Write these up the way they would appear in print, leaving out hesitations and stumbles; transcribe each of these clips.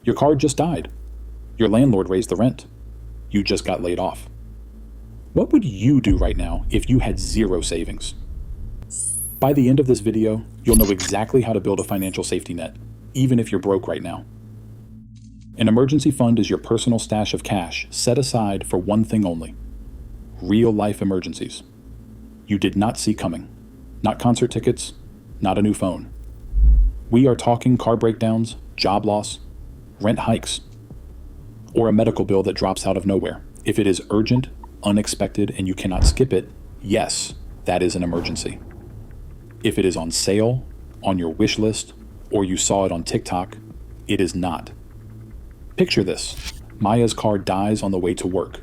Your car just died. Your landlord raised the rent. You just got laid off. What would you do right now if you had zero savings? By the end of this video, you'll know exactly how to build a financial safety net, even if you're broke right now. An emergency fund is your personal stash of cash set aside for one thing only: real-life emergencies. You did not see coming. Not concert tickets, not a new phone. We are talking car breakdowns, job loss, rent hikes, or a medical bill that drops out of nowhere. If it is urgent, unexpected, and you cannot skip it, yes, that is an emergency. If it is on sale, on your wish list, or you saw it on TikTok, it is not. Picture this. Maya's car dies on the way to work.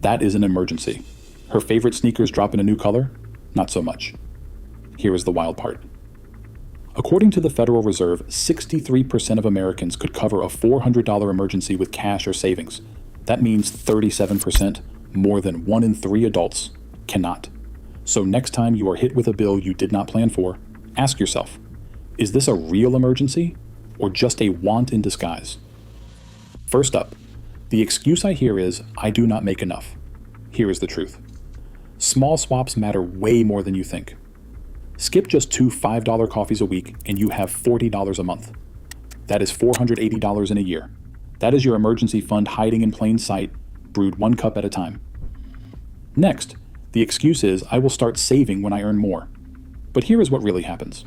That is an emergency. Her favorite sneakers drop in a new color? Not so much. Here is the wild part. According to the Federal Reserve, 63% of Americans could cover a $400 emergency with cash or savings. That means 37%, more than 1 in 3 adults, cannot. So next time you are hit with a bill you did not plan for, ask yourself, is this a real emergency or just a want in disguise? First up, the excuse I hear is, I do not make enough. Here is the truth. Small swaps matter way more than you think. Skip just 2 $5 coffees a week and you have $40 a month. That is $480 in a year. That is your emergency fund hiding in plain sight, brewed 1 cup at a time. Next, the excuse is, I will start saving when I earn more. But here is what really happens.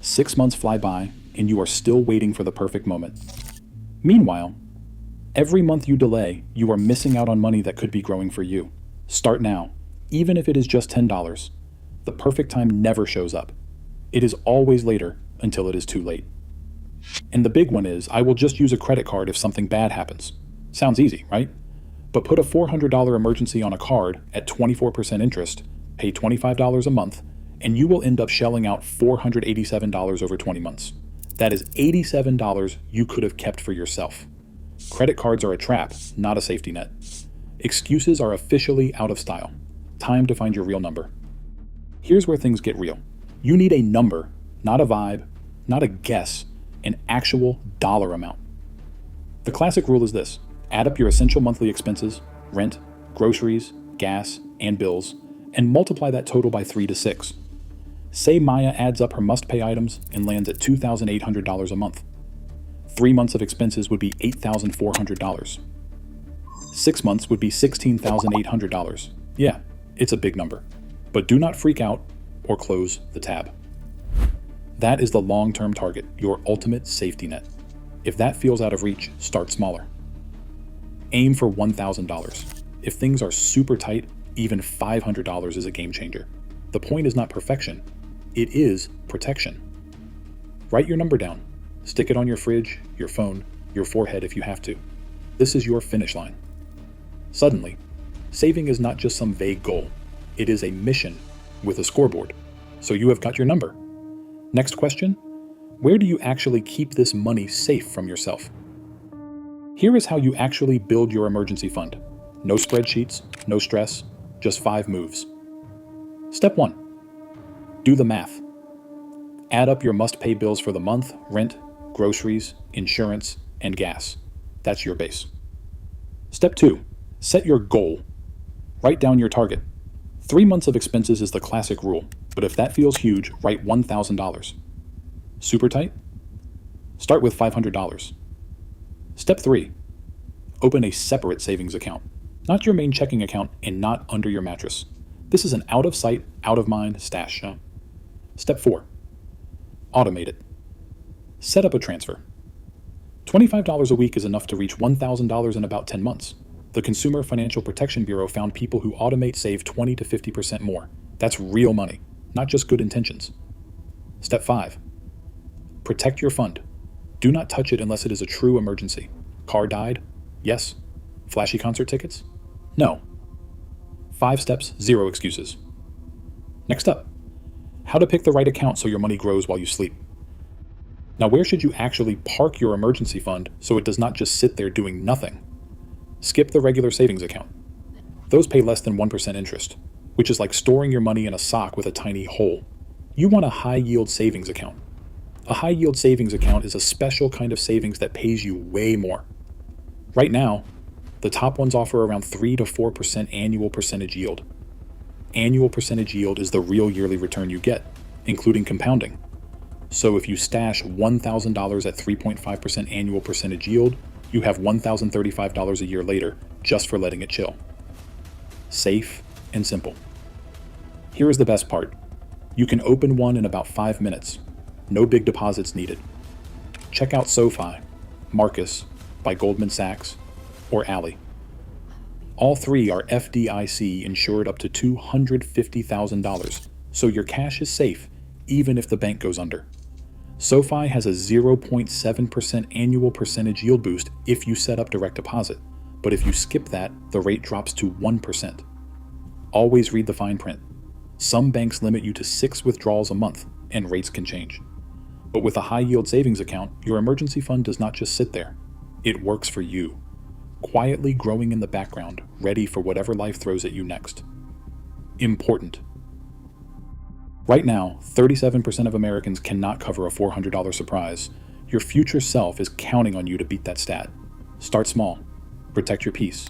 6 months fly by and you are still waiting for the perfect moment. Meanwhile, every month you delay, you are missing out on money that could be growing for you. Start now, even if it is just $10. The perfect time never shows up. It is always later until it is too late. And the big one is, I will just use a credit card if something bad happens. Sounds easy, right? But put a $400 emergency on a card at 24% interest, pay $25 a month, and you will end up shelling out $487 over 20 months. That is $87 you could have kept for yourself. Credit cards are a trap, not a safety net. Excuses are officially out of style. Time to find your real number. Here's where things get real. You need a number, not a vibe, not a guess, an actual dollar amount. The classic rule is this: add up your essential monthly expenses, rent, groceries, gas, and bills, and multiply that total by 3 to 6. Say Maya adds up her must-pay items and lands at $2,800 a month. 3 months of expenses would be $8,400. 6 months would be $16,800. Yeah, it's a big number. But do not freak out or close the tab. That is the long-term target, your ultimate safety net. If that feels out of reach, start smaller. Aim for $1,000. If things are super tight, even $500 is a game changer. The point is not perfection, it is protection. Write your number down. Stick it on your fridge, your phone, your forehead if you have to. This is your finish line. Suddenly, saving is not just some vague goal. It is a mission with a scoreboard. So you have got your number. Next question, where do you actually keep this money safe from yourself? Here is how you actually build your emergency fund. No spreadsheets, no stress, just 5 moves. Step 1, do the math. Add up your must-pay bills for the month, rent, groceries, insurance, and gas. That's your base. Step 2, set your goal. Write down your target. 3 months of expenses is the classic rule, but if that feels huge, write $1,000. Super tight? Start with $500. Step 3, open a separate savings account. Not your main checking account and not under your mattress. This is an out-of-sight, out-of-mind stash. Step 4, automate it. Set up a transfer. $25 a week is enough to reach $1,000 in about 10 months. The Consumer Financial Protection Bureau found people who automate save 20 to 50% more. That's real money, not just good intentions. Step 5, protect your fund. Do not touch it unless it is a true emergency. Car died? Yes. Flashy concert tickets? No. 5 steps, 0 excuses. Next up, how to pick the right account so your money grows while you sleep. Now, where should you actually park your emergency fund so it does not just sit there doing nothing? Skip the regular savings account. Those pay less than 1% interest, which is like storing your money in a sock with a tiny hole. You want a high-yield savings account. A high-yield savings account is a special kind of savings that pays you way more. Right now, the top ones offer around 3 to 4% annual percentage yield. Annual percentage yield is the real yearly return you get, including compounding. So if you stash $1,000 at 3.5% annual percentage yield, you have $1,035 a year later just for letting it chill. Safe and simple. Here is the best part. You can open one in about 5 minutes. No big deposits needed. Check out SoFi, Marcus by Goldman Sachs, or Ally. All three are FDIC insured up to $250,000, so your cash is safe even if the bank goes under. SoFi has a 0.7% annual percentage yield boost if you set up direct deposit, but if you skip that, the rate drops to 1%. Always read the fine print. Some banks limit you to 6 withdrawals a month, and rates can change. But with a high-yield savings account, your emergency fund does not just sit there. It works for you, quietly growing in the background, ready for whatever life throws at you next. Important. Right now, 37% of Americans cannot cover a $400 surprise. Your future self is counting on you to beat that stat. Start small. Protect your peace.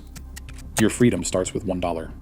Your freedom starts with $1.